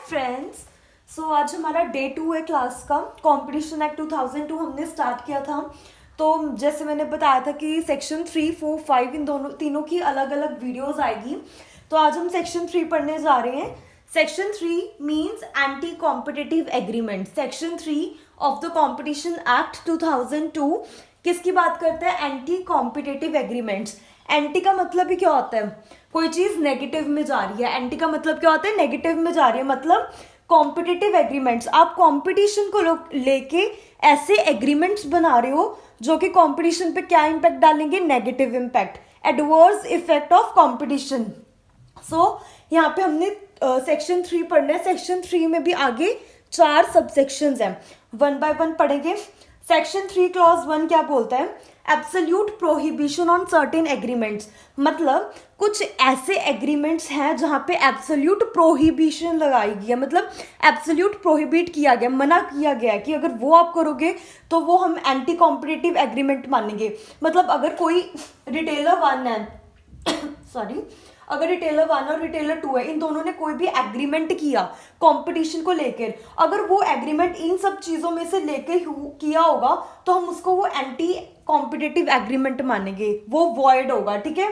Friends. आज हमारा day 2 है क्लास का। कंपटीशन एक्ट 2002 हमने स्टार्ट किया था। तो जैसे मैंने बताया था कि सेक्शन 3, 4, 5 इन तीनों की अलग अलग वीडियोस आएगी। तो आज हम सेक्शन 3 पढ़ने जा रहे हैं। Section 3 means anti competitive agreement. Section 3 of the competition act 2002 किसकी बात करता है? Anti competitive agreements. एंटी का मतलब ही क्या होता है? कोई चीज नेगेटिव में जा रही है। एंटी का मतलब क्या होता है? नेगेटिव में जा रही है। मतलब कॉम्पिटिटिव एग्रीमेंट्स, आप कंपटीशन को लेके ऐसे एग्रीमेंट्स बना रहे हो जो कि कंपटीशन पे क्या इम्पैक्ट डालेंगे? Negative impact, adverse effect of competition. यहाँ पे हमने सेक्शन 3 पढ़ना है। सेक्शन 3 में भी आगे 4 सबसेक्शंस हैं, 1 बाय 1 पढ़ेंगे। सेक्शन 3 क्लॉज 1 क्या बोलता है? Absolute prohibition on certain agreements. मतलब कुछ ऐसे एग्रीमेंट्स हैं जहां पे एब्सोल्यूट प्रोहिबिशन लगाई गई है। मतलब एब्सोल्यूट प्रोहिबिट किया गया, मना किया गया है कि अगर वो आप करोगे तो वो हम एंटी कॉम्पिटिटिव एग्रीमेंट मानेंगे। मतलब अगर कोई रिटेलर 1 है सॉरी अगर रिटेलर 1 और रिटेलर 2 है, इन दोनों ने कोई भी एग्रीमेंट किया कंपटीशन को लेकर, अगर वो एग्रीमेंट इन सब चीजों में से लेकर किया होगा तो हम उसको वो एंटी कॉम्पिटिटिव एग्रीमेंट मानेंगे। वो वॉइड होगा, ठीक है।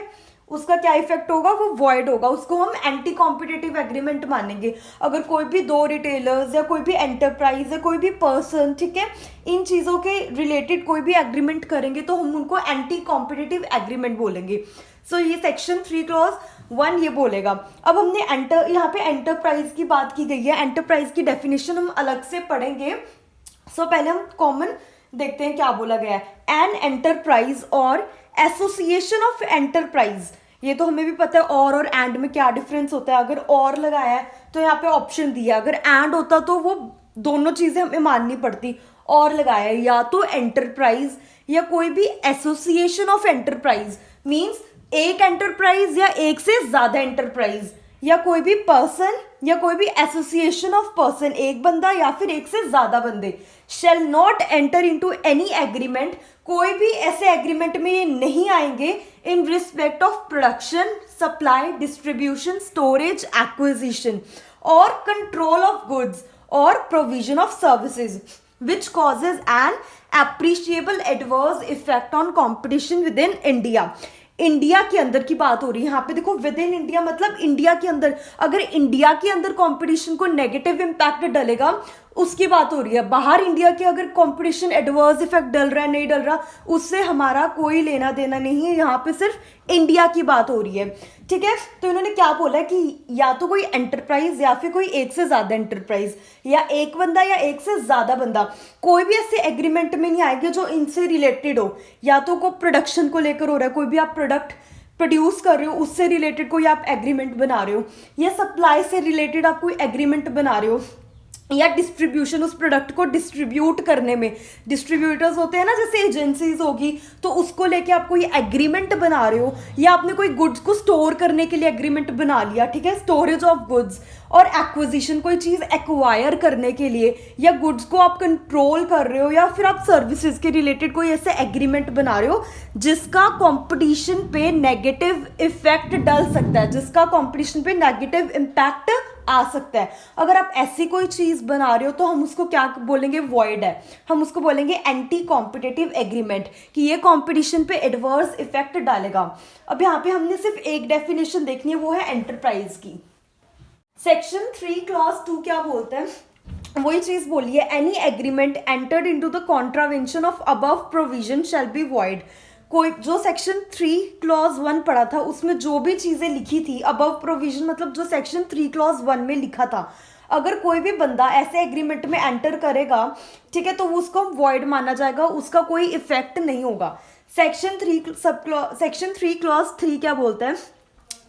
उसका क्या इफेक्ट होगा? वो वॉइड होगा, उसको हम एंटी कॉम्पिटिटिव एग्रीमेंट मानेंगे। अगर कोई भी 2 रिटेलर्स या कोई भी एंटरप्राइज या कोई भी पर्सन, ठीक है, इन चीजों के रिलेटेड कोई भी एग्रीमेंट करेंगे तो हम उनको एंटी कॉम्पिटिटिव एग्रीमेंट बोलेंगे। ये सेक्शन 3 क्लॉज 1 ये बोलेगा। अब हमने यहाँ पे एंटरप्राइज की बात की गई है। एंटरप्राइज की डेफिनेशन हम अलग से पढ़ेंगे। पहले हम कॉमन देखते हैं क्या बोला गया है। एन एंटरप्राइज और एसोसिएशन ऑफ एंटरप्राइज, ये तो हमें भी पता है और एंड में क्या डिफरेंस होता है। अगर और लगाया है तो यहाँ पे ऑप्शन दिया, अगर एंड होता तो वो दोनों चीजें हमें माननी पड़ती। और लगाया है या तो एंटरप्राइज या कोई भी एसोसिएशन ऑफ एंटरप्राइज, मीन्स एक एंटरप्राइज या एक से ज्यादा एंटरप्राइज, या कोई भी पर्सन या कोई भी एसोसिएशन ऑफ पर्सन, एक बंदा या फिर एक से ज्यादा बंदे, shall not enter into any agreement, कोई भी ऐसे एग्रीमेंट में ये नहीं आएंगे in respect of production, supply, distribution, storage, acquisition और कंट्रोल ऑफ गुड्स और provision of services which causes an appreciable adverse effect on competition within India। India के अंदर की बात हो रही है यहाँ पे। देखो, विद इन इंडिया मतलब इंडिया के अंदर, अगर इंडिया के अंदर कंपटीशन को नेगेटिव इम्पैक्ट डलेगा उसकी बात हो रही है। बाहर इंडिया के अगर कंपटीशन एडवर्स इफेक्ट डल रहा है, नहीं डल रहा, उससे हमारा कोई लेना देना नहीं है। यहाँ पे सिर्फ इंडिया की बात हो रही है, ठीक है। तो इन्होंने क्या बोला है कि या तो कोई एंटरप्राइज या फिर कोई एक से ज्यादा एंटरप्राइज, या एक बंदा या एक से ज्यादा बंदा, कोई भी ऐसे एग्रीमेंट में नहीं आएंगे जो इनसे रिलेटेड हो। या तो को प्रोडक्शन को लेकर हो रहा है, कोई भी आप प्रोडक्ट प्रोड्यूस कर रहे हो उससे रिलेटेड कोई आप एग्रीमेंट बना रहे हो, या सप्लाई से रिलेटेड आप कोई एग्रीमेंट बना रहे हो, या डिस्ट्रीब्यूशन, उस प्रोडक्ट को डिस्ट्रीब्यूट करने में डिस्ट्रीब्यूटर्स होते हैं ना, जैसे एजेंसीज होगी, तो उसको लेके आप कोई एग्रीमेंट बना रहे हो, या आपने कोई गुड्स को स्टोर करने के लिए एग्रीमेंट बना लिया, ठीक है, स्टोरेज ऑफ गुड्स, और एक्विजिशन, कोई चीज एक्वायर करने के लिए, या गुड्स को आप कंट्रोल कर रहे हो, या फिर आप सर्विसेज के रिलेटेड कोई ऐसे एग्रीमेंट बना रहे हो जिसका कंपटीशन पे नेगेटिव इफेक्ट डल सकता है, जिसका कंपटीशन पे नेगेटिव इम्पैक्ट आ सकता है। अगर आप ऐसी कोई चीज बना रहे हो तो हम उसको क्या बोलेंगे? वॉइड है। हम उसको बोलेंगे एंटी कॉम्पिटिटिव एग्रीमेंट, कि ये कंपटीशन पे एडवर्स इफेक्ट डालेगा। अब यहाँ पे हमने सिर्फ एक डेफिनेशन देखनी है, वो है एंटरप्राइज की। सेक्शन 3 क्लॉज 2 क्या बोलते हैं? वही चीज बोली है, any agreement entered into the contravention of above provision shall be void. कोई जो सेक्शन 3 क्लॉज 1 पढ़ा था उसमें जो भी चीजें लिखी थी अबव प्रोविजन, मतलब जो सेक्शन 3 क्लॉज 1 में लिखा था, अगर कोई भी बंदा ऐसे एग्रीमेंट में एंटर करेगा, ठीक है, तो उसको वॉइड माना जाएगा, उसका कोई इफेक्ट नहीं होगा। सेक्शन 3 क्लॉज 3 क्या बोलते हैं?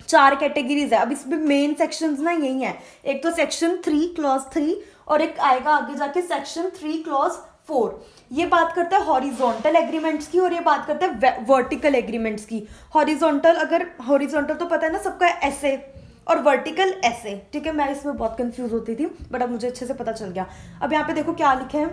4 कैटेगरीज है। अब इसमें मेन सेक्शंस ना यही है, एक तो सेक्शन 3 क्लॉज 3 और एक आएगा आगे जाके सेक्शन 3 क्लॉज 4। ये बात करता है हॉरिजॉन्टल एग्रीमेंट्स की और ये बात करता है वर्टिकल एग्रीमेंट्स की। हॉरिजॉन्टल तो पता है ना सबका, ऐसे, और वर्टिकल ऐसे, ठीक है। मैं इसमें बहुत कंफ्यूज होती थी बट अब मुझे अच्छे से पता चल गया। अब यहाँ पे देखो क्या लिखे हैं,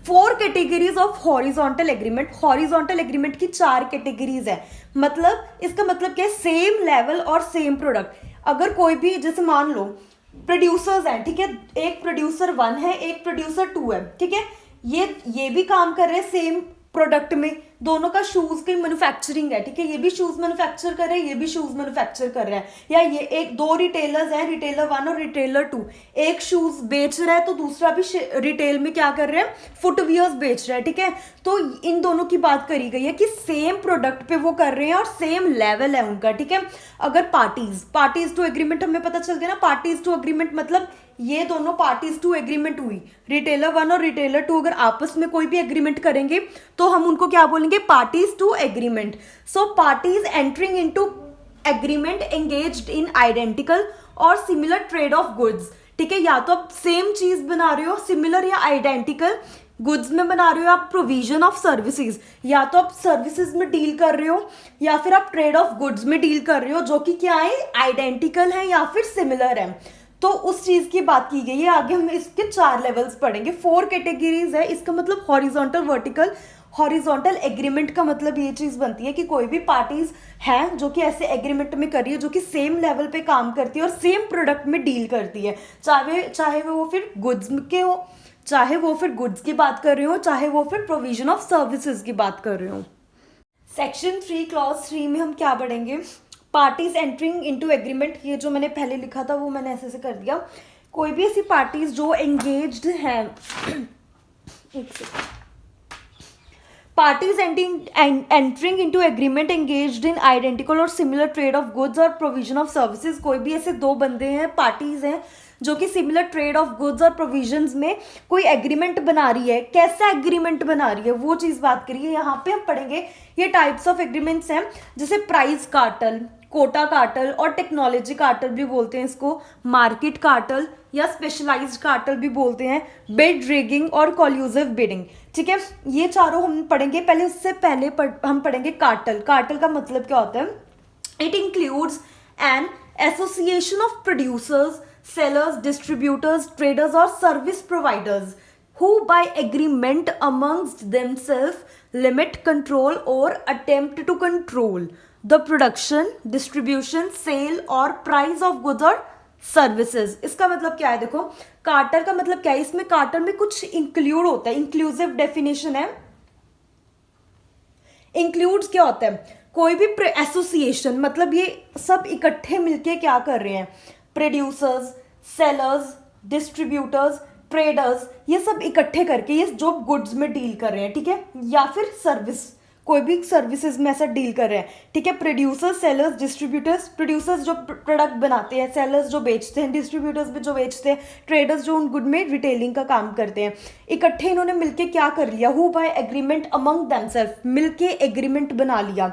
4 categories of horizontal agreement. Horizontal agreement की 4 कैटेगरीज है। मतलब इसका मतलब क्या है? सेम लेवल और सेम प्रोडक्ट। अगर कोई भी, जैसे मान लो प्रोड्यूसर्स हैं, ठीक है, एक प्रोड्यूसर 1 है, एक प्रोड्यूसर 2 है, ठीक है। ये भी काम कर रहे हैं सेम प्रोडक्ट में, दोनों का शूज की मैन्युफैक्चरिंग है, ठीक है, ये भी शूज मैन्युफैक्चर कर रहे हैं, ये भी शूज मैन्युफैक्चर कर रहा है। या ये एक दो रिटेलर्स हैं, रिटेलर 1 और रिटेलर 2, एक शूज बेच रहा है तो दूसरा भी रिटेल में क्या कर रहे हैं, फुटवियर्स बेच रहा है, ठीक है। तो इन दोनों की बात करी गई है कि सेम प्रोडक्ट पे वो कर रहे हैं और सेम लेवल है उनका, ठीक है। अगर पार्टीज टू एग्रीमेंट हमें पता चल गया ना, पार्टीज टू एग्रीमेंट मतलब ये दोनों पार्टीज टू एग्रीमेंट हुई, रिटेलर 1 और रिटेलर 2 अगर आपस में कोई भी एग्रीमेंट करेंगे तो हम उनको क्या बोलेंगे, parties to agreement. So parties entering into agreement engaged in identical और सिमिलर ट्रेड ऑफ गुड्स, ठीक है। या तो आप सेम चीज बना रहे हो, सिमिलर या आइडेंटिकल गुड्स में बना रहे हो, आप प्रोविजन ऑफ सर्विसेज, या तो आप सर्विसेज में डील कर रहे हो या फिर आप ट्रेड ऑफ गुड्स में डील कर रहे हो, जो कि क्या है, आइडेंटिकल है या फिर सिमिलर है। तो उस चीज की बात की गई है। आगे हम इसके 4 लेवल्स पढ़ेंगे, 4 कैटेगरीज है। इसका मतलब हॉरिजॉन्टल, वर्टिकल। हॉरिजॉन्टल एग्रीमेंट का मतलब ये चीज बनती है कि कोई भी पार्टीज हैं जो कि ऐसे एग्रीमेंट में कर रही है, जो कि सेम लेवल पे काम करती है और सेम प्रोडक्ट में डील करती है, चाहे वो फिर गुड्स के हो, चाहे वो फिर गुड्स की बात कर रहे हो, चाहे वो फिर प्रोविजन ऑफ सर्विसेज की बात कर रहे हो। सेक्शन 3 क्लॉज 3 में हम क्या पढ़ेंगे, पार्टीज एंटरिंग इनटू एग्रीमेंट। ये जो मैंने पहले लिखा था वो मैंने ऐसे कर दिया। कोई भी ऐसी पार्टीज जो एंगेज्ड हैं, एक second, parties entering into agreement engaged in identical और सिमिलर ट्रेड ऑफ गुड्स और प्रोविजन ऑफ सर्विसेज। कोई भी ऐसे 2 बंदे हैं, पार्टीज हैं, जो कि सिमिलर ट्रेड ऑफ गुड्स और प्रोविजंस में कोई एग्रीमेंट बना रही है। कैसा एग्रीमेंट बना रही है वो चीज़ बात करिए। यहाँ पे हम पढ़ेंगे ये टाइप्स ऑफ एग्रीमेंट्स हैं, जैसे प्राइस कार्टल, कोटा कार्टल और टेक्नोलॉजी कार्टल भी बोलते हैं इसको, मार्केट कार्टल या स्पेशलाइज्ड कार्टल भी बोलते हैं, बिड रिगिंग और कॉल्यूसिव बिडिंग, ठीक है। ये चारों हम पढ़ेंगे। पहले उससे पहले हम पढ़ेंगे कार्टल। कार्टल का मतलब क्या होता है, it includes an association of producers, sellers, distributors, traders or service providers who by agreement amongst themselves limit, control or attempt to control the production, distribution, sale और price of goods और services. इसका मतलब क्या है, देखो quarter का मतलब क्या है, इसमें कार्टर में कुछ इंक्लूड होता है, इंक्लूसिव डेफिनेशन है। इंक्लूड्स क्या होता है, कोई भी एसोसिएशन, मतलब ये सब इकट्ठे मिलके क्या कर रहे हैं, प्रोड्यूसर्स, सेलर्स, डिस्ट्रीब्यूटर्स, ट्रेडर्स, ये सब इकट्ठे करके ये जो गुड्स में डील कर रहे हैं, ठीक है, या फिर सर्विस, कोई भी सर्विसेज में ऐसा डील कर रहे हैं, ठीक है। प्रोड्यूसर्स, सेलर्स, डिस्ट्रीब्यूटर्स, प्रोड्यूसर्स जो प्रोडक्ट बनाते हैं, सेलर्स जो बेचते हैं, डिस्ट्रीब्यूटर्स भी जो बेचते हैं, ट्रेडर्स जो उन गुड में रिटेलिंग का काम करते हैं, इकट्ठे इन्होंने मिलके क्या कर लिया, who by agreement among themselves, मिलके एग्रीमेंट बना लिया।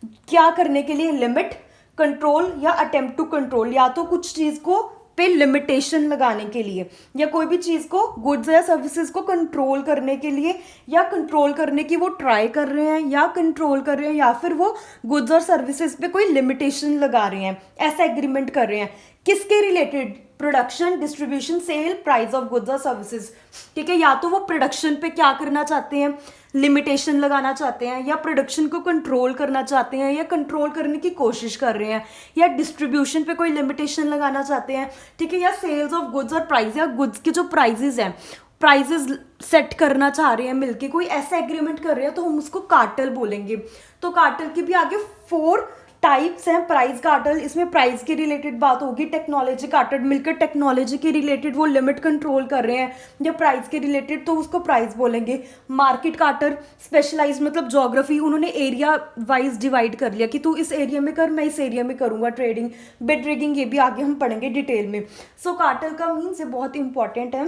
क्या करने के लिए, लिमिट, कंट्रोल या अटेम्प्ट टू कंट्रोल, या तो कुछ चीज को पे लिमिटेशन लगाने के लिए, या कोई भी चीज को, गुड्स या सर्विसेज को कंट्रोल करने के लिए, या कंट्रोल करने की वो ट्राई कर रहे हैं, या कंट्रोल कर रहे हैं, या फिर वो गुड्स और सर्विसेज पे कोई लिमिटेशन लगा रहे हैं, ऐसा एग्रीमेंट कर रहे हैं। किसके related, production, distribution, sale, price of goods और सर्विसेज, ठीक है। या तो वो प्रोडक्शन पे क्या करना चाहते हैं, लिमिटेशन लगाना चाहते हैं, या प्रोडक्शन को कंट्रोल करना चाहते हैं, या कंट्रोल करने की कोशिश कर रहे हैं, या डिस्ट्रीब्यूशन पे कोई लिमिटेशन लगाना चाहते हैं, ठीक है, या सेल्स ऑफ गुड्स और प्राइस, या गुड्स के जो प्राइजेज हैं, प्राइजेज सेट करना चाह रहे हैं मिलके, कोई ऐसा एग्रीमेंट कर रहे हैं, तो हम उसको कार्टल बोलेंगे। तो कार्टल की भी आगे 4 टाइप्स हैं। प्राइस कार्टल, इसमें प्राइस के रिलेटेड बात होगी। टेक्नोलॉजी कार्टल, मिलकर टेक्नोलॉजी के रिलेटेड वो लिमिट कंट्रोल कर रहे हैं, या प्राइस के रिलेटेड, तो उसको प्राइस बोलेंगे। मार्केट कार्टल, स्पेशलाइज मतलब ज्योग्राफी, उन्होंने एरिया वाइज डिवाइड कर लिया कि तू इस एरिया में कर, मैं इस एरिया में करूंगा ट्रेडिंग। बिड रिगिंग, ये भी आगे हम पढ़ेंगे डिटेल में। सो कार्टल का मीन्स ये बहुत इंपॉर्टेंट है।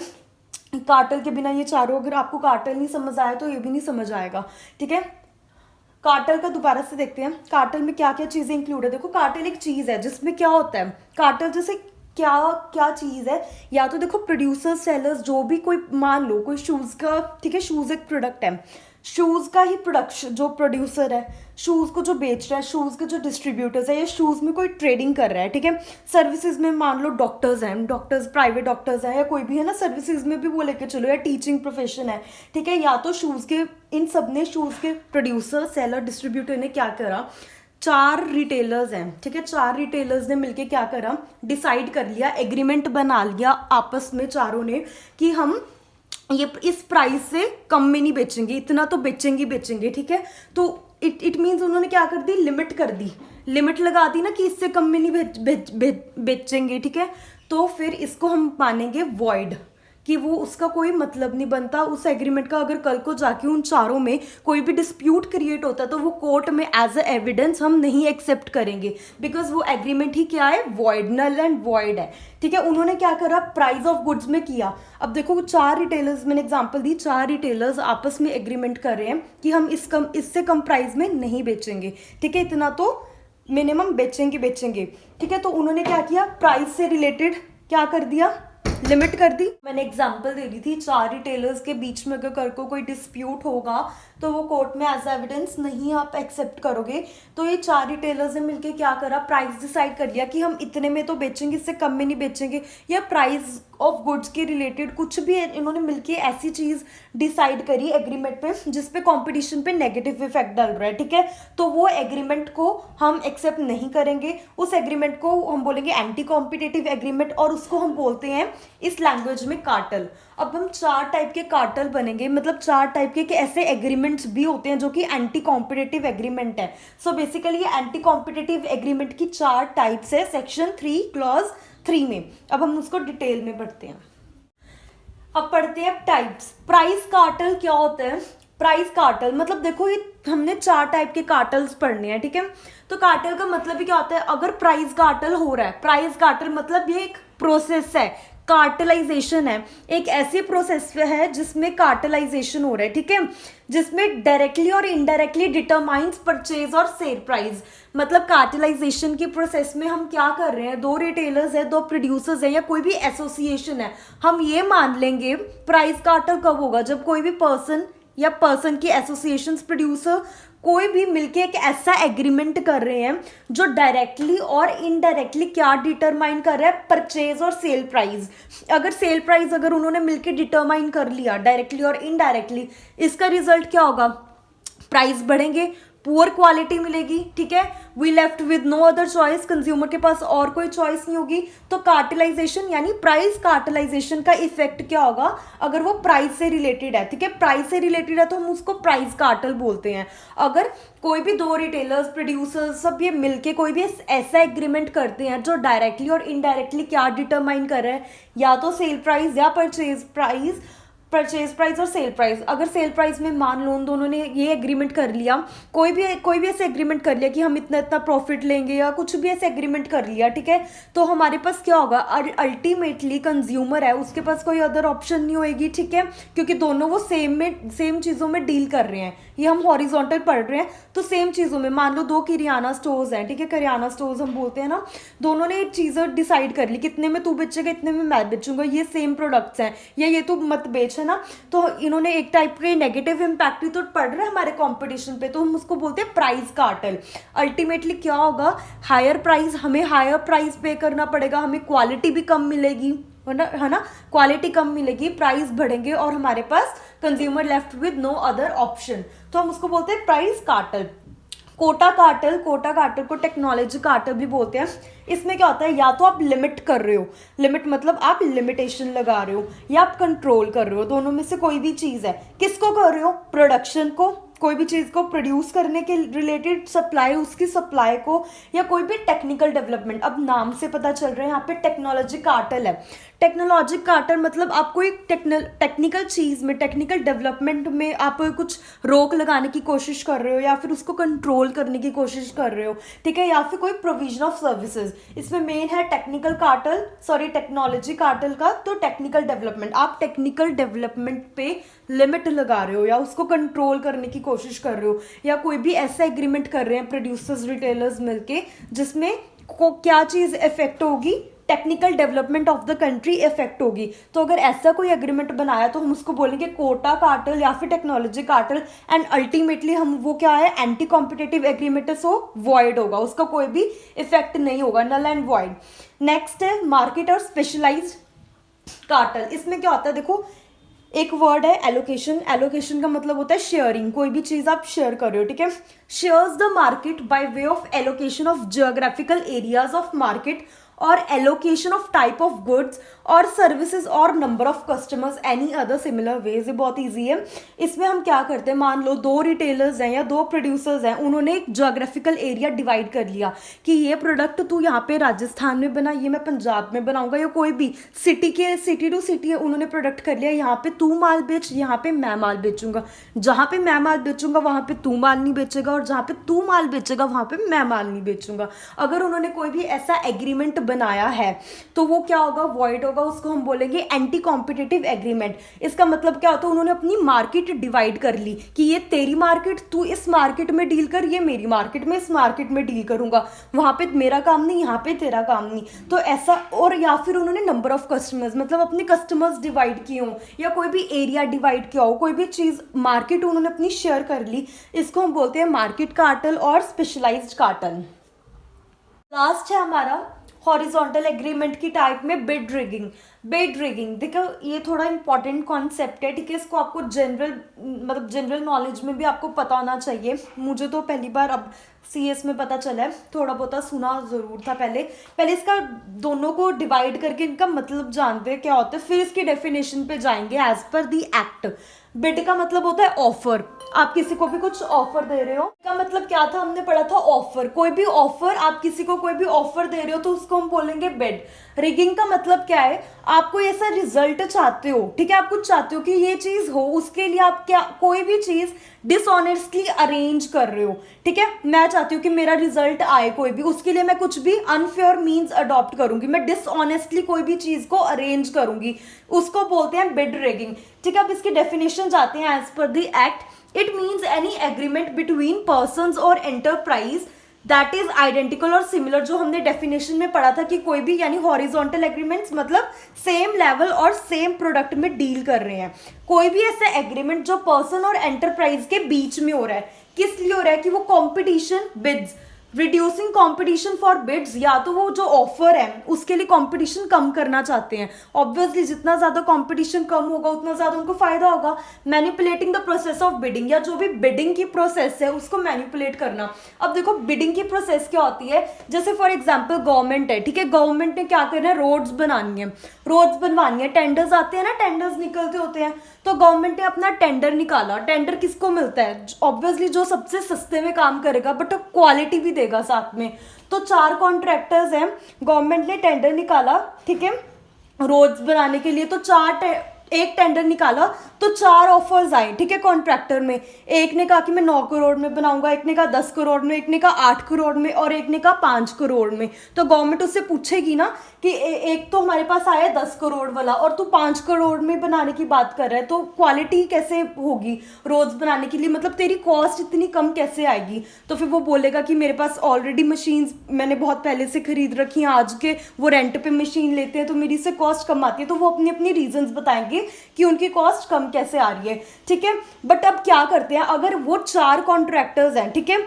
कार्टल के बिना ये चारों, अगर आपको कार्टल नहीं समझ आया तो ये भी नहीं समझ आएगा, ठीक है। कार्टल का दोबारा से देखते हैं, कार्टल में क्या क्या चीज़ें इंक्लूड है। देखो कार्टल एक चीज़ है जिसमें क्या होता है, कार्टल जैसे क्या क्या चीज़ है, या तो देखो प्रोड्यूसर्स, सेलर्स, जो भी कोई, मान लो कोई शूज़ का, ठीक है, शूज़ एक प्रोडक्ट है, शूज़ का ही प्रोडक्शन, जो प्रोड्यूसर है, शूज़ को जो बेच रहा है, शूज़ के जो डिस्ट्रीब्यूटर्स है, या शूज़ में कोई ट्रेडिंग कर रहा है, ठीक है। सर्विसेज में मान लो डॉक्टर्स हैं, डॉक्टर्स प्राइवेट डॉक्टर्स हैं, या कोई भी है ना, सर्विसेज में भी वो लेके चलो, या टीचिंग प्रोफेशन है, ठीक है। या तो शूज़ के, इन सब ने, शूज़ के प्रोड्यूसर, सेलर, डिस्ट्रीब्यूटर ने क्या करा, 4 रिटेलर्स हैं, ठीक है, 4 रिटेलर्स ने मिलके क्या करा, डिसाइड कर लिया, एग्रीमेंट बना लिया आपस में चारों ने कि हम ये इस प्राइस से कम में नहीं बेचेंगे, इतना तो बेचेंगे, ठीक है। तो इट मीन्स उन्होंने क्या कर दी, लिमिट लगा दी ना कि इससे कम में नहीं बेचेंगे, ठीक है। तो फिर इसको हम मानेंगे वॉइड, कि वो उसका कोई मतलब नहीं बनता उस एग्रीमेंट का। अगर कल को जाके उन चारों में कोई भी डिस्प्यूट क्रिएट होता है तो वो कोर्ट में एज अ एविडेंस हम नहीं एक्सेप्ट करेंगे, बिकॉज वो एग्रीमेंट ही क्या है, वॉइड, नल एंड वॉइड है, ठीक है। उन्होंने क्या करा, प्राइस ऑफ गुड्स में किया। अब देखो 4 रिटेलर्स, मैंने एग्जांपल दी, 4 रिटेलर्स आपस में एग्रीमेंट कर रहे हैं कि हम इससे कम प्राइस में नहीं बेचेंगे, ठीक है, इतना तो मिनिमम बेचेंगे, ठीक है। तो उन्होंने क्या किया, प्राइस से रिलेटेड क्या कर दिया, लिमिट कर दी। मैंने एग्जांपल दे दी थी, 4 रिटेलर्स के बीच में अगर कल को कोई डिस्प्यूट होगा तो वो कोर्ट में एज एविडेंस नहीं आप एक्सेप्ट करोगे। तो ये 4 रिटेलर्स ने मिलके क्या करा, प्राइस डिसाइड कर लिया कि हम इतने में तो बेचेंगे, इससे कम में नहीं बेचेंगे, या प्राइस ऑफ गुड्स के रिलेटेड कुछ भी इन्होंने मिलके ऐसी चीज डिसाइड करी एग्रीमेंट पे जिसपे कंपटीशन पे नेगेटिव इफेक्ट डाल रहा है, ठीक है। तो वो एग्रीमेंट को हम एक्सेप्ट नहीं करेंगे, उस एग्रीमेंट को हम बोलेंगे एंटी कॉम्पिटिटिव एग्रीमेंट, और उसको हम बोलते हैं इस लैंग्वेज में कार्टेल। अब हम 4 टाइप के कार्टेल बनेंगे, मतलब 4 टाइप के ऐसे एग्रीमेंट्स भी होते हैं जो कि एंटी कॉम्पिटिटिव एग्रीमेंट है। सो बेसिकली ये एंटी कॉम्पिटिटिव एग्रीमेंट की 4 टाइप्स है सेक्शन 3 क्लॉज 3 में। अब हम उसको डिटेल में पढ़ते हैं। अब पढ़ते हैं टाइप्स। प्राइस कार्टेल क्या होता है, प्राइस कार्टेल मतलब देखो ये हमने 4 टाइप के कार्टेल्स पढ़ने हैं, ठीक है। तो कार्टेल का मतलब भी क्या होता है, अगर प्राइस कार्टेल हो रहा है, प्राइस कार्टेल मतलब ये एक प्रोसेस है, कार्टेलाइजेशन है, एक ऐसी प्रोसेस है जिसमें कार्टेलाइजेशन हो रहा है, ठीक है, जिसमें डायरेक्टली और इनडायरेक्टली डिटरमाइंस परचेज और सेल प्राइस। मतलब कार्टेलाइजेशन की प्रोसेस में हम क्या कर रहे हैं, 2 रिटेलर्स है, 2 प्रोड्यूसर्स है, या कोई भी एसोसिएशन है, हम ये मान लेंगे प्राइस कार्टेल कब होगा, जब कोई भी पर्सन की एसोसिएशंस, प्रोड्यूसर कोई भी मिलके एक ऐसा एग्रीमेंट कर रहे हैं जो डायरेक्टली और इनडायरेक्टली क्या डिटरमाइन कर रहा है, परचेज और सेल प्राइस। अगर सेल प्राइस अगर उन्होंने मिलके डिटरमाइन कर लिया डायरेक्टली और इनडायरेक्टली, इसका रिजल्ट क्या होगा, प्राइस बढ़ेंगे, पुअर क्वालिटी मिलेगी, ठीक है, we left with no other choice, consumer के पास और कोई चॉइस नहीं होगी। तो कार्टेलाइजेशन यानी प्राइस कार्टेलाइजेशन का इफेक्ट क्या होगा, अगर वो प्राइस से रिलेटेड है, ठीक है, प्राइस से रिलेटेड है तो हम उसको प्राइस कार्टेल बोलते हैं। अगर कोई भी 2 रिटेलर्स, प्रोड्यूसर्स सब ये मिलके कोई भी ऐसा एग्रीमेंट करते हैं जो डायरेक्टली और इनडायरेक्टली क्या डिटरमाइन कर रहा है, या तो सेल प्राइस या परचेज प्राइस और सेल प्राइस। अगर सेल प्राइस में मान लो उन दोनों ने ये एग्रीमेंट कर लिया, कोई भी ऐसे एग्रीमेंट कर लिया कि हम इतना प्रॉफिट लेंगे, या कुछ भी ऐसे एग्रीमेंट कर लिया, ठीक है, तो हमारे पास क्या होगा, अल्टीमेटली कंज्यूमर है उसके पास कोई अदर ऑप्शन नहीं होएगी, ठीक है, क्योंकि दोनों वो सेम चीज़ों में डील कर रहे हैं। ये हम हॉरिजॉन्टल पढ़ रहे हैं, तो सेम चीज़ों में मान लो 2 किरियाना स्टोर्स हैं, ठीक है, किरियाना स्टोर्स हम बोलते हैं ना, दोनों ने चीज़ें डिसाइड कर ली कितने में तू बेचेगा, इतने में मैं बेचूंगा, ये सेम प्रोडक्ट्स हैं, या ये तो मत बेच, है ना। तो इन्होंने एक टाइप के नेगेटिव इम्पैक्ट भी तो पड़ रहा है हमारे कंपटीशन पे, तो हम उसको बोलते हैं प्राइस कार्टेल। अल्टीमेटली क्या होगा, हायर प्राइस, हमें हायर प्राइस पे करना पड़ेगा, हमें क्वालिटी भी कम मिलेगी, है ना, क्वालिटी कम मिलेगी, प्राइस बढ़ेंगे और हमारे पास consumer left with no other option, तो हम उसको बोलते हैं प्राइस कार्टेल। कोटा कार्टेल को टेक्नोलॉजी कार्टेल भी बोलते हैं। इसमें क्या होता है, या तो आप लिमिट कर रहे हो, लिमिट मतलब आप लिमिटेशन लगा रहे हो, या आप कंट्रोल कर रहे हो, दोनों में से कोई भी चीज़ है। किसको कर रहे हो, प्रोडक्शन को, कोई भी चीज़ को प्रोड्यूस करने के रिलेटेड सप्लाई, उसकी सप्लाई को, या कोई भी टेक्निकल डेवलपमेंट। अब नाम से पता चल रहा है यहाँ पे टेक्नोलॉजी कार्टेल है। टेक्नोलॉजी कार्टेल मतलब आप कोई टेक्निकल चीज़ में, टेक्निकल डेवलपमेंट में आप कुछ रोक लगाने की कोशिश कर रहे हो, या फिर उसको कंट्रोल करने की कोशिश कर रहे हो, ठीक है, या फिर कोई प्रोविजन ऑफ सर्विसेज। इसमें मेन है टेक्नोलॉजी कार्टेल का, तो टेक्निकल डेवलपमेंट, आप टेक्निकल डेवलपमेंट पे लिमिट लगा रहे हो या उसको कंट्रोल करने की कोशिश कर रहे हो, या कोई भी ऐसा एग्रीमेंट कर रहे हैं प्रोड्यूसर्स, रिटेलर्स मिलके, जिसमें को क्या चीज़ इफेक्ट होगी, technical development of the country effect होगी। तो अगर ऐसा कोई एग्रीमेंट बनाया तो हम उसको बोलेंगे कोटा कार्टेल या फिर टेक्नोलॉजी कार्टेल, एंड अल्टीमेटली हम वो क्या है, एंटी कॉम्पिटिटिव एग्रीमेंट है, सो वॉइड होगा, उसका कोई भी इफेक्ट नहीं होगा, नल एंड वॉइड। नेक्स्ट है मार्केट और स्पेशलाइज्ड कार्टेल। इसमें क्या होता है, देखो एक वर्ड है एलोकेशन। एलोकेशन का मतलब होता है शेयरिंग, कोई भी चीज़ आप शेयर कर रहे हो, ठीक है। Shares the market by way of allocation of geographical areas of market और allocation of type of goods और सर्विसेज और number of customers any other similar ways. ये बहुत ईजी है। इसमें हम क्या करते हैं, मान लो दो रिटेलर्स हैं या दो प्रोड्यूसर्स हैं, उन्होंने एक जोग्राफिकल एरिया डिवाइड कर लिया कि ये प्रोडक्ट तू यहाँ पे राजस्थान में बना, ये मैं पंजाब में बनाऊंगा, या कोई भी सिटी टू सिटी है, उन्होंने प्रोडक्ट कर लिया, यहाँ पे तू माल बेच, यहाँ पे मैं माल बेचूंगा, जहाँ पे मैं माल बेचूंगा वहाँ पे तू माल नहीं बेचेगा, और जहाँ पे तू माल बेचेगा वहाँ पे मैं माल नहीं बेचूंगा। अगर उन्होंने कोई भी ऐसा एग्रीमेंट बनाया है तो वो क्या होगा, वॉइड होगा। उसको हम बोलेंगे एंटी कॉम्पिटिटिव एग्रीमेंट। इसका मतलब क्या होता है, उन्होंने अपनी मार्केट डिवाइड कर ली कि ये तेरी मार्केट, तू इस मार्केट में डील कर, ये मेरी मार्केट में, इस मार्केट में डील करूंगा, वहां पे मेरा काम नहीं, यहाँ पे तेरा काम नहीं। तो ऐसा, और या फिर उन्होंने नंबर ऑफ कस्टमर्स, मतलब अपने कस्टमर्स डिवाइड किए हों, या कोई भी एरिया डिवाइड किया हो, कोई भी चीज मार्केट उन्होंने अपनी शेयर कर ली, इसको हम बोलते हैं मार्केट कार्टेल और स्पेशलाइज्ड कार्टेल। लास्ट है हमारा हॉरिजॉन्टल एग्रीमेंट की टाइप में बिड रिगिंग। बिड रिगिंग देखो, ये थोड़ा इंपॉर्टेंट कॉन्सेप्ट है, ठीक है। इसको आपको जनरल नॉलेज में भी आपको पता होना चाहिए। मुझे तो पहली बार अब CS में पता चला है, थोड़ा बहुत सुना ज़रूर था पहले इसका दोनों को डिवाइड करके इनका मतलब जानते हैं क्या होता है, फिर इसकी डेफिनेशन पे जाएंगे as per the act. Bid का मतलब होता है ऑफर, आप किसी को भी कुछ ऑफर दे रहे हो, का मतलब क्या था, हमने पढ़ा था ऑफर। कोई भी ऑफर, आप किसी को कोई भी ऑफर दे रहे हो तो उसको हम बोलेंगे बिड। रिगिंग का मतलब क्या है, आप कोई ऐसा रिजल्ट चाहते हो, ठीक है, आप कुछ चाहते हो कि ये चीज हो, उसके लिए आप क्या कोई भी चीज डिसऑनेस्टली अरेंज कर रहे हो, ठीक है। मैं चाहती हूँ कि मेरा रिजल्ट आए कोई भी, उसके लिए मैं कुछ भी अनफेयर मीन्स अडॉप्ट करूंगी, मैं डिसऑनेस्टली कोई भी चीज को अरेंज करूंगी, उसको बोलते हैं बिड रिगिंग, ठीक है। अब इसकी डेफिनेशन जाते हैं as per the act. It means any agreement between persons or enterprise that is identical और similar, जो हमने डेफिनेशन में पढ़ा था कि कोई भी, यानी हॉरिजॉन्टल एग्रीमेंट्स मतलब सेम लेवल और सेम प्रोडक्ट में डील कर रहे हैं। कोई भी ऐसा एग्रीमेंट जो पर्सन और एंटरप्राइज के बीच में हो रहा है, किस लिए हो रहा है कि वो competition bids, reducing competition for bids, या तो वो जो ऑफर है उसके लिए कंपटीशन कम करना चाहते हैं। ऑब्वियसली जितना ज्यादा कंपटीशन कम होगा उतना ज्यादा उनको फायदा होगा। Manipulating the process of bidding, या जो भी बिडिंग की प्रोसेस है उसको मैनिपुलेट करना। अब देखो बिडिंग की प्रोसेस क्या होती है, जैसे फॉर एग्जाम्पल गवर्नमेंट है, ठीक है, गवर्नमेंट ने क्या करना है, रोड्स बनानी है, रोड्स बनवानी है, टेंडर्स आते हैं ना, टेंडर्स निकलते होते हैं, तो गवर्नमेंट ने अपना टेंडर निकाला। टेंडर किसको मिलता है, ऑब्वियसली जो सबसे सस्ते में काम करेगा बट क्वालिटी भी देगा साथ में। तो 4 कॉन्ट्रैक्टर्स हैं, गवर्नमेंट ने टेंडर निकाला, ठीक है, रोड्स बनाने के लिए। तो एक टेंडर निकाला तो 4 ऑफर्स आए, ठीक है, कॉन्ट्रैक्टर में। एक ने कहा कि मैं 9 करोड़ में बनाऊंगा, एक ने कहा 10 करोड़ में, एक ने कहा 8 करोड़ में, और एक ने कहा 5 करोड़ में। तो गवर्नमेंट उससे पूछेगी ना कि एक तो हमारे पास आया 10 करोड़ वाला और तू 5 करोड़ में बनाने की बात कर रहा है, तो क्वालिटी कैसे होगी रोड्स बनाने के लिए, मतलब तेरी कॉस्ट इतनी कम कैसे आएगी। तो फिर वो बोलेगा कि मेरे पास ऑलरेडी मशीन्स मैंने बहुत पहले से खरीद रखी हैं, आज के वो रेंट पे मशीन लेते हैं तो मेरी से कॉस्ट कम आती है। तो वो अपनी अपनी रीजंस बताएंगे कि उनकी कॉस्ट कम कैसे आ रही है, ठीक है। बट अब क्या करते हैं, अगर वो 4 कॉन्ट्रैक्टर्स हैं, ठीक है,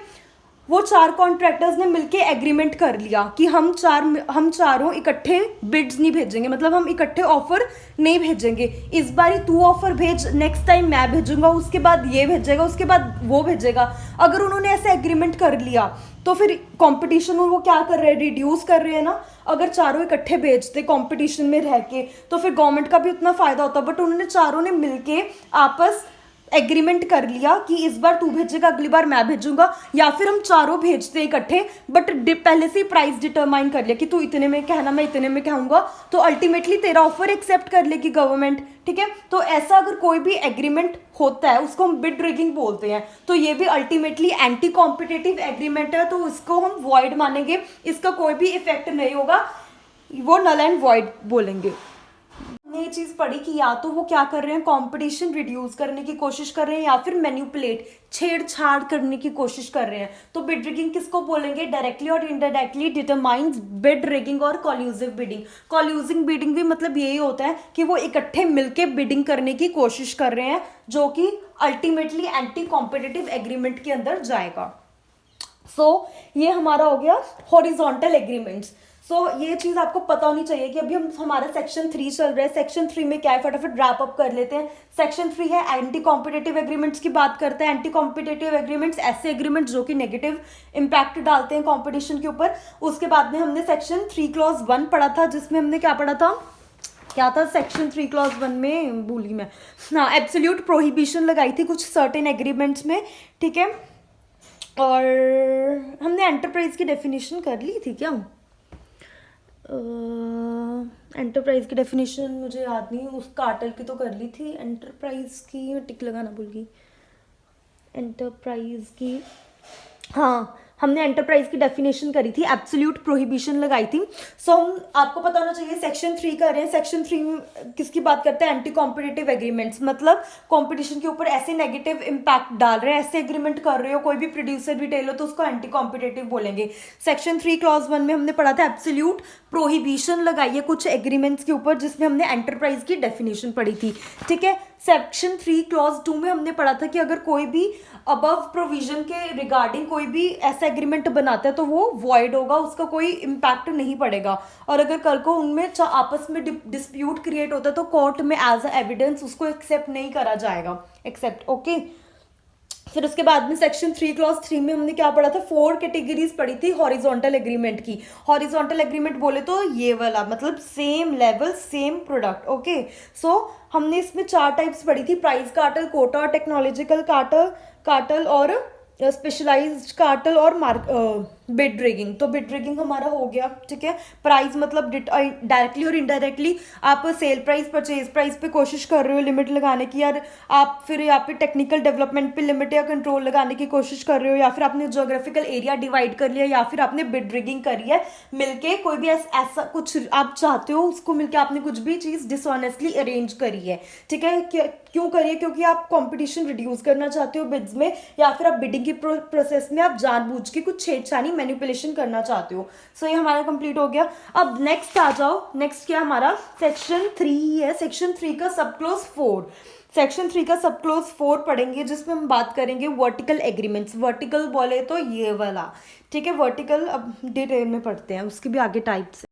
वो 4 कॉन्ट्रैक्टर्स ने मिलके एग्रीमेंट कर लिया कि हम चारों इकट्ठे बिड्स नहीं भेजेंगे, मतलब हम इकट्ठे ऑफर नहीं भेजेंगे। इस बारी तू ऑफर भेज, नेक्स्ट टाइम मैं भेजूंगा, उसके बाद ये भेजेगा, उसके बाद वो भेजेगा। अगर उन्होंने ऐसे एग्रीमेंट कर लिया तो फिर कंपटीशन वो क्या कर रहे हैं, रिड्यूस कर रहे हैं ना। अगर चारों इकट्ठे बेचते कंपटीशन में रह के तो फिर गवर्नमेंट का भी उतना फायदा होता। बट उन्होंने चारों ने मिलके आपस एग्रीमेंट कर लिया कि इस बार तू भेजेगा, अगली बार मैं भेजूंगा, या फिर हम चारों भेजते हैं इकट्ठे, बट पहले से ही प्राइस डिटरमाइन कर लिया कि तू इतने में कहना, मैं इतने में कहूंगा, तो अल्टीमेटली तेरा ऑफर एक्सेप्ट कर लेगी गवर्नमेंट, ठीक है। तो ऐसा अगर कोई भी एग्रीमेंट होता है उसको हम बिड रिगिंग बोलते हैं। तो ये भी अल्टीमेटली एंटी कॉम्पिटिटिव एग्रीमेंट है, तो इसको हम वॉइड मानेंगे, इसका कोई भी इफेक्ट नहीं होगा, वो नल एंड वॉइड बोलेंगे। हमने ये चीज पढ़ी कि या तो वो क्या कर रहे हैं, कंपटीशन रिड्यूस करने की कोशिश कर रहे हैं, या फिर मैनिपुलेट, छेड़छाड़ करने की कोशिश कर रहे हैं। तो बिड रिगिंग किसको बोलेंगे, डायरेक्टली और इनडायरेक्टली डिटरमाइंस बिड रिगिंग और कॉल्यूसिव बिडिंग। कॉल्यूसिव बिडिंग भी मतलब यही होता है कि वो इकट्ठे मिलके बिडिंग करने की कोशिश कर रहे हैं, जो कि अल्टीमेटली एंटी कॉम्पिटिटिव एग्रीमेंट के अंदर जाएगा। सो ये हमारा हो गया हॉरिजॉन्टल एग्रीमेंट्स। सो ये चीज़ आपको पता होनी चाहिए कि अभी हम हमारा सेक्शन 3 चल रहा है। सेक्शन 3 में क्या है, फटाफट रैप अप कर लेते हैं। सेक्शन 3 है एंटी कॉम्पिटेटिव एग्रीमेंट्स की बात करते हैं। एंटी कॉम्पिटेटिव एग्रीमेंट्स ऐसे एग्रीमेंट्स जो कि नेगेटिव इंपैक्ट डालते हैं कॉम्पिटिशन के ऊपर। उसके बाद में हमने सेक्शन 3 क्लॉज 1 पढ़ा था, जिसमें हमने क्या पढ़ा था, क्या था सेक्शन 3 क्लॉज 1 में, भूली मैं, हाँ, एब्सोल्यूट प्रोहिबिशन लगाई थी कुछ सर्टेन एग्रीमेंट्स में, ठीक है। और हमने एंटरप्राइज की डेफिनेशन कर ली थी क्या, एंटरप्राइज की डेफिनेशन मुझे याद नहीं, उस कार्टेल की तो कर ली थी। एंटरप्राइज की मैं टिक लगाना भूल गई। एंटरप्राइज की, हाँ, हमने एंटरप्राइज की डेफिनेशन करी थी, एब्सोल्यूट प्रोहिबिशन लगाई थी। सो हम, आपको पता होना चाहिए सेक्शन 3 कर रहे हैं। सेक्शन 3 में किसकी बात करते हैं, एंटी कॉम्पिटिटिव एग्रीमेंट्स, मतलब कंपटीशन के ऊपर ऐसे नेगेटिव इंपैक्ट डाल रहे हैं, ऐसे एग्रीमेंट कर रहे हो, कोई भी प्रोड्यूसर रिटेलर, तो उसको एंटी कॉम्पिटिटिव बोलेंगे। सेक्शन 3 क्लॉज 1 में हमने पढ़ा था एब्सोल्यूट प्रोहिबिशन लगाई है कुछ एग्रीमेंट्स के ऊपर, जिसमें हमने एंटरप्राइज की डेफिनेशन पढ़ी थी, ठीक है। सेक्शन 3 क्लॉज 2 में हमने पढ़ा था कि अगर कोई भी अबव प्रोविजन के रिगार्डिंग कोई भी ऐसा एग्रीमेंट बनाता है तो वो वॉइड होगा, उसका कोई इम्पैक्ट नहीं पड़ेगा। और अगर कल को उनमें आपस में डिस्प्यूट क्रिएट होता है तो कोर्ट में एज अ एविडेंस उसको एक्सेप्ट नहीं करा जाएगा, एक्सेप्ट, ओके। फिर उसके बाद में सेक्शन 3 क्लॉज 3 में हमने क्या पढ़ा था, 4 कैटेगरीज पढ़ी थी हॉरिजॉन्टल एग्रीमेंट की। हॉरिजॉन्टल एग्रीमेंट बोले तो ये वाला, मतलब same level same product, okay. So हमने इसमें 4 टाइप्स पढ़ी थी, price cartel, quota, technological cartel, cartel और स्पेशलाइज्ड कार्टल और बिड रिगिंग। तो बिड रिगिंग हमारा हो गया, ठीक है। प्राइस मतलब डायरेक्टली और इनडायरेक्टली आप सेल प्राइस, परचेज प्राइस पे कोशिश कर रहे हो लिमिट लगाने की, यार आप फिर यहाँ पे टेक्निकल डेवलपमेंट पे लिमिट या कंट्रोल लगाने की कोशिश कर रहे हो, या फिर आपने जोग्राफिकल एरिया डिवाइड कर लिया, या फिर आपने बिड रिगिंग करी है मिलके, कोई भी ऐसा कुछ आप चाहते हो उसको मिलके आपने कुछ भी चीज़ डिसऑनेस्टली अरेंज करी है, ठीक है। क्यों करिए, क्योंकि आप कंपटीशन रिड्यूस करना चाहते हो बिड्स में, या फिर आप बिडिंग की प्रोसेस में आप जानबूझ के कुछ छेड़छाड़ी मैनिपुलेशन करना चाहते हो। सो ये हमारा कंप्लीट हो गया। अब नेक्स्ट आ जाओ, नेक्स्ट क्या हमारा सेक्शन 3 है। सेक्शन 3 का सब क्लोज 4, सेक्शन 3 का सब क्लोज 4 पढ़ेंगे, जिसमें हम बात करेंगे वर्टिकल एग्रीमेंट्स। वर्टिकल बोले तो ये वाला, ठीक है। वर्टिकल अब डिटेल में पढ़ते हैं, उसके भी आगे टाइप्स